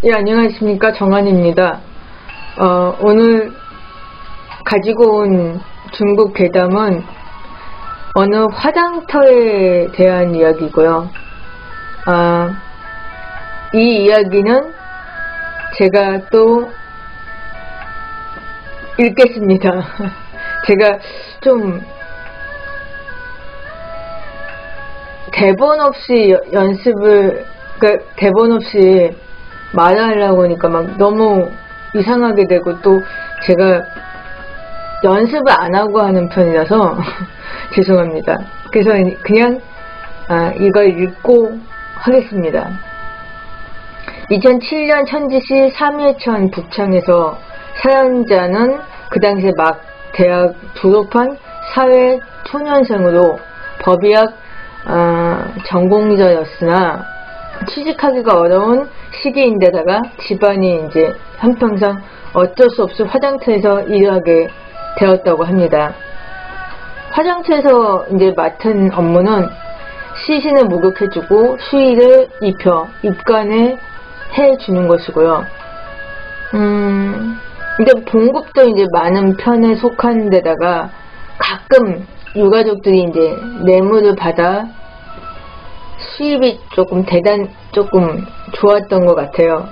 예, 안녕하십니까. 정한입니다. 오늘 가지고 온 중국 괴담은 어느 화장터에 대한 이야기고요. 이 이야기는 제가 또 읽겠습니다. 제가 좀 대본 없이 연습을, 그러니까 대본 없이 말하려고 하니까 막 너무 이상하게 되고, 또 제가 연습을 안 하고 하는 편이라서 죄송합니다. 그래서 그냥 이걸 읽고 하겠습니다. 2007년 천지시 삼회천 북창에서 사연자는 그 당시에 막 대학 졸업한 사회 초년생으로 법의학 전공자였으나 취직하기가 어려운 시기인데다가 집안이 이제 한평생 어쩔 수 없이 화장터에서 일을 하게 되었다고 합니다. 화장터에서 이제 맡은 업무는 시신을 목욕해주고 수의를 입혀 입간에 해주는 것이고요. 근데 봉급도 이제 많은 편에 속한 데다가 가끔 유가족들이 이제 뇌물을 받아 수입이 조금 좋았던 것 같아요.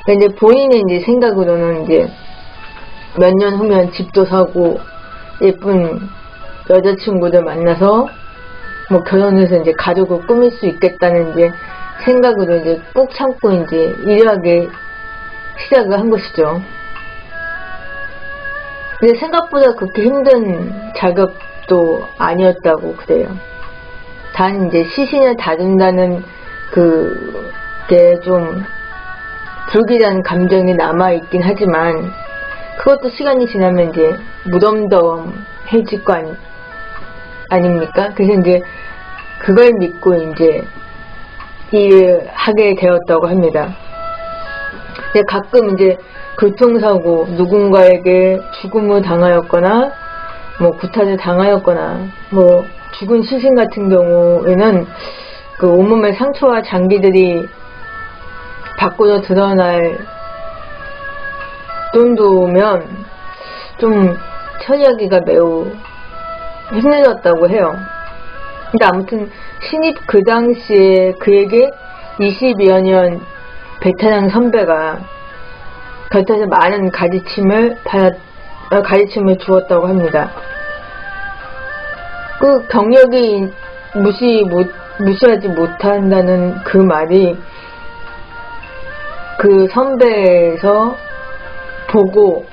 근데 본인의 이제 생각으로는 이제 몇 년 후면 집도 사고 예쁜 여자친구들 만나서 뭐 결혼해서 이제 가족을 꾸밀 수 있겠다는 이제 생각으로 이제 꾹 참고 이제 일하기 시작을 한 것이죠. 근데 생각보다 그렇게 힘든 작업도 아니었다고 그래요. 단 이제 시신을 다룬다는 그게 좀 불길한 감정이 남아있긴 하지만 그것도 시간이 지나면 이제 무덤덤해질 거 아닙니까? 그래서 이제 그걸 믿고 이제 일을 하게 되었다고 합니다. 근데 가끔 이제 교통사고, 누군가에게 죽음을 당하였거나 뭐 구타를 당하였거나 뭐 죽은 시신 같은 경우에는 그 온몸의 상처와 장기들이 밖으로 드러날 정도면 좀 처리하기가 매우 힘들었다고 해요. 근데 아무튼 신입 그 당시에 그에게 20여 년 베테랑 선배가 곁에서 많은 가르침을 주었다고 합니다. 그 경력이 무시하지 못한다는 그 말이 그 선배에서 보고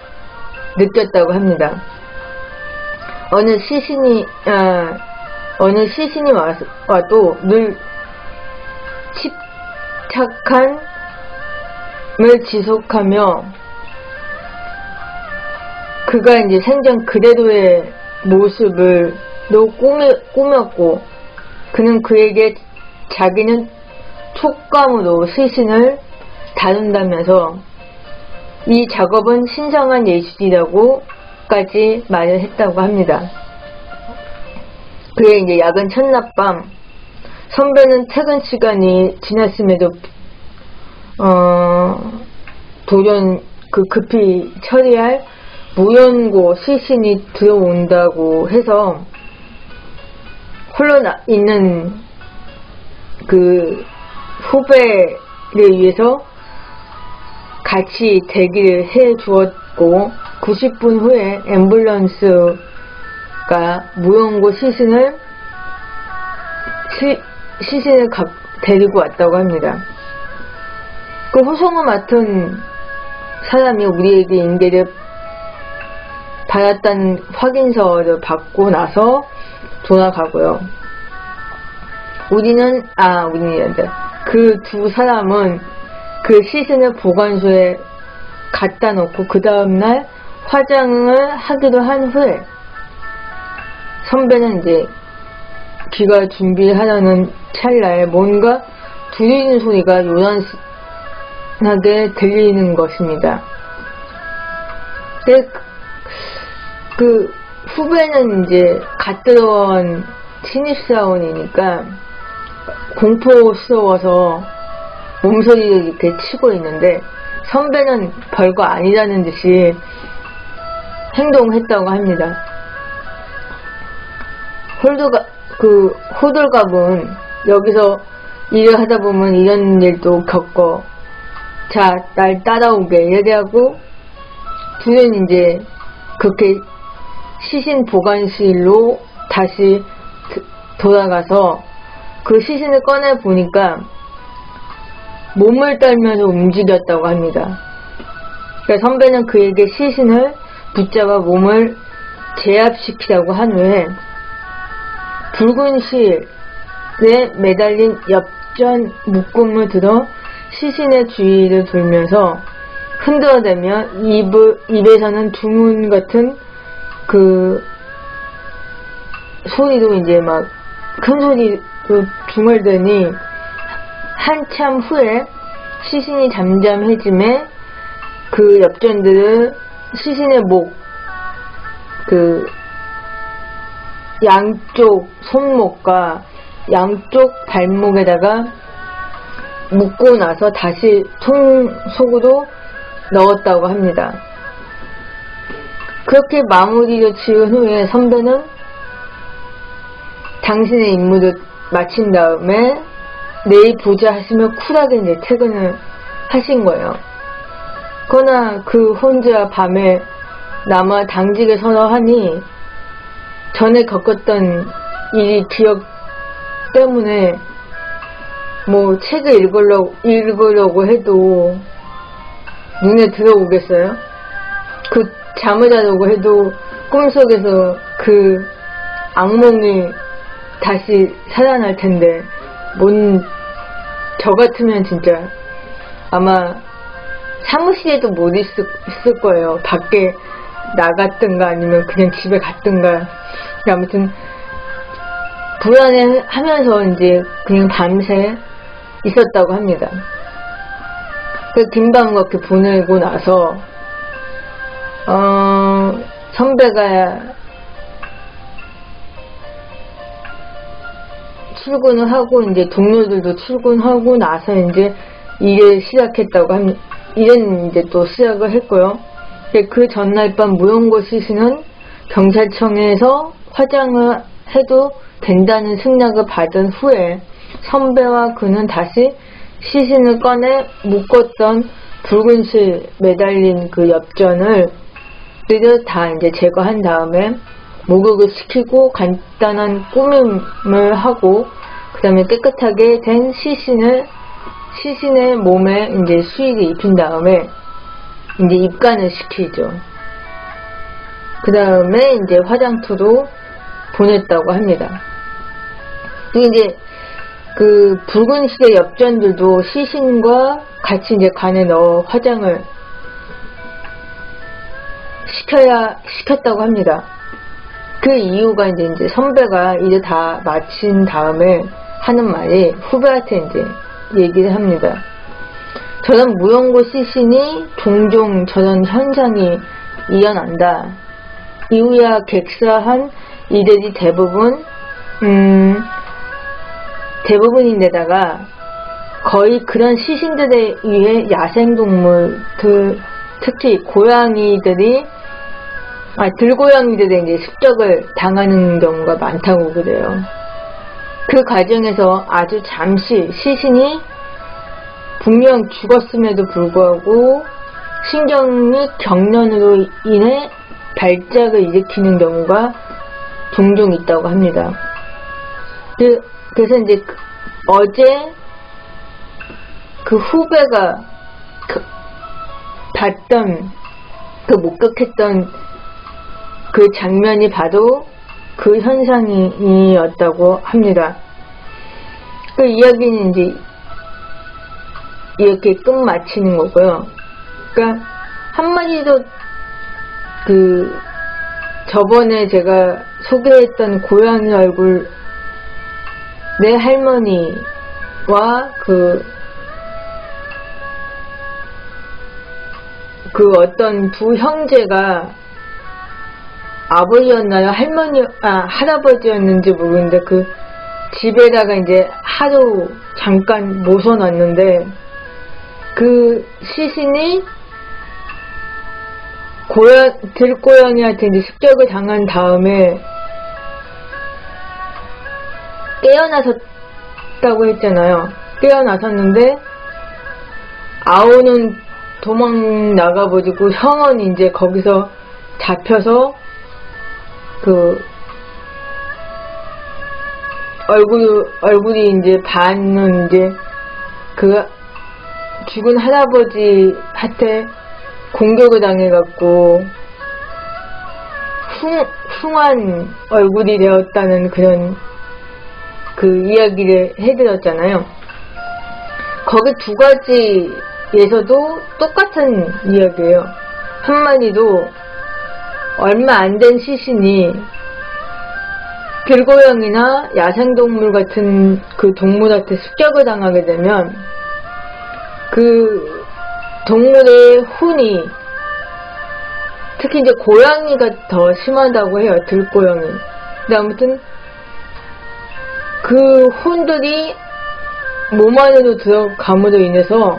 느꼈다고 합니다. 어느 시신이 와도 늘 침착함을 지속하며 그가 이제 생전 그대로의 모습을 꾸몄고, 그는 그에게 자기는 촉감으로 시신을 다룬다면서 이 작업은 신성한 예술이라고까지 말을 했다고 합니다. 그의 이제 야근 첫날밤, 선배는 퇴근 시간이 지났음에도 돌연 급히 처리할 무연고 시신이 들어온다고 해서 홀로 있는 그 후배를 위해서 같이 대기를 해 주었고, 90분 후에 앰뷸런스가 무연고 시신을 데리고 왔다고 합니다. 그 호송을 맡은 사람이 우리에게 인계를 받았다는 확인서를 받고 나서 돌아가고요. 그 두 사람은 그 시신을 보관소에 갖다 놓고 그 다음날 화장을 하기로 한 후에 선배는 이제 귀가 준비하려는 찰나에 뭔가 두드리는 소리가 요란하게 들리는 것입니다. 그 후배는 이제 갓 들어온 신입사원이니까 공포스러워서 몸소리를 이렇게 치고 있는데 선배는 별거 아니라는 듯이 행동했다고 합니다. 호들갑은 여기서 일을 하다 보면 이런 일도 겪어. 자, 날 따라오게 얘기하고 둘은 이제 그렇게 시신 보관실로 다시 돌아가서 그 시신을 꺼내 보니까 몸을 떨면서 움직였다고 합니다. 그러니까 선배는 그에게 시신을 붙잡아 몸을 제압시키라고 한 후에 붉은 실에 매달린 엽전 묶음을 들어 시신의 주위를 돌면서 흔들어대며 입에서는 주문 같은 그 소리로 이제 막 큰 소리로 중얼대니 한참 후에 시신이 잠잠해짐에 그 엽전들을 시신의 양쪽 손목과 양쪽 발목에다가 묶고 나서 다시 통 속으로 넣었다고 합니다. 그렇게 마무리를 지은 후에 선배는 당신의 임무를 마친 다음에 내일 보자 하시며 쿨하게 이제 퇴근을 하신 거예요. 그러나 그 혼자 밤에 남아 당직에 서러 하니 전에 겪었던 일이 기억 때문에 뭐 책을 읽으려고 해도 눈에 들어오겠어요? 그 잠을 자려고 해도 꿈속에서 그 악몽이 다시 살아날 텐데 저 같으면 진짜 아마 사무실에도 못 있을 거예요. 밖에 나갔든가 아니면 그냥 집에 갔든가. 아무튼 불안해 하면서 이제 그냥 밤새 있었다고 합니다. 그 긴 밤 그렇게 보내고 나서 선배가 출근을 하고 이제 동료들도 출근하고 나서 이제 일을 시작했다고 합니다. 일은 이제 또 시작을 했고요. 그 전날 밤 무용고 시신은 경찰청에서 화장을 해도 된다는 승낙을 받은 후에 선배와 그는 다시 시신을 꺼내 묶었던 붉은 실 매달린 그 엽전을 다 이제 제거한 다음에 목욕을 시키고 간단한 꾸밈을 하고 그 다음에 깨끗하게 된 시신의 몸에 이제 수의를 입힌 다음에 이제 입간을 시키죠. 그 다음에 이제 화장터로 보냈다고 합니다. 이제 그 붉은 실의 엽전들도 시신과 같이 이제 간에 넣어 화장을 시켰다고 합니다. 그 이유가 이제 선배가 이제 다 마친 다음에 하는 말이 후배한테 이제 얘기를 합니다. 저런 무용고 시신이 종종 저런 현상이 일어난다. 이후야 객사한 이들이 대부분인데다가 거의 그런 시신들에 의해 야생동물들, 특히 들고양이들의 이제 습격을 당하는 경우가 많다고 그래요. 그 과정에서 아주 잠시 시신이 분명 죽었음에도 불구하고 신경이 경련으로 인해 발작을 일으키는 경우가 종종 있다고 합니다. 그래서 이제 어제 그 후배가 봤던 목격했던 그 장면이 봐도 그 현상이었다고 합니다. 그 이야기는 이제 이렇게 끝마치는 거고요. 그러니까 한마디로 저번에 제가 소개했던 고양이 얼굴 내 할머니와 그 어떤 두 형제가 아버지였나요? 할아버지였는지 모르겠는데 그 집에다가 이제 하루 잠깐 모셔놨는데 그 시신이 들고양이한테 이제 습격을 당한 다음에 깨어나섰다고 했잖아요. 깨어나섰는데 아오는 도망 나가버리고 형은 이제 거기서 잡혀서 그 얼굴이 이제 반은 이제 그 죽은 할아버지한테 공격을 당해갖고 흉한 얼굴이 되었다는 그런 그 이야기를 해드렸잖아요. 거기 두 가지에서도 똑같은 이야기예요. 한마디도 얼마 안 된 시신이 들고양이나 야생동물 같은 그 동물한테 습격을 당하게 되면 그 동물의 혼이, 특히 이제 고양이가 더 심하다고 해요. 들고양이. 근데 아무튼 그 혼들이 몸 안으로 들어감으로 인해서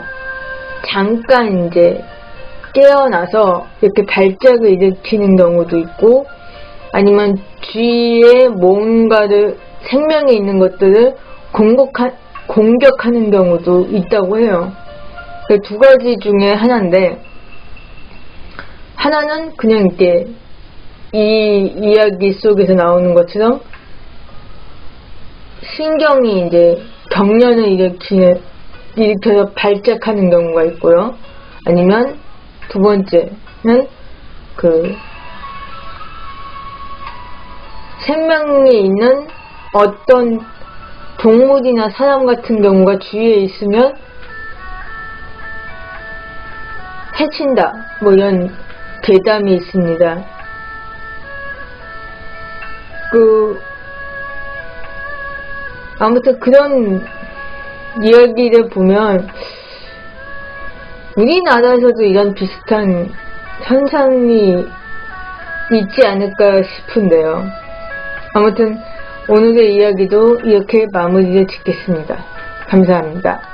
잠깐 이제 깨어나서 이렇게 발작을 일으키는 경우도 있고, 아니면 주위에 뭔가를, 생명이 있는 것들을 공격하는 경우도 있다고 해요. 그 두 가지 중에 하나인데, 하나는 그냥 이렇게 이 이야기 속에서 나오는 것처럼 신경이 이제 경련을 일으켜서 발작하는 경우가 있고요. 아니면 두 번째는 그 생명이 있는 어떤 동물이나 사람 같은 경우가 주위에 있으면 해친다, 뭐 이런 괴담이 있습니다. 아무튼 그런 이야기를 보면 우리나라에서도 이런 비슷한 현상이 있지 않을까 싶은데요. 아무튼 오늘의 이야기도 이렇게 마무리를 짓겠습니다. 감사합니다.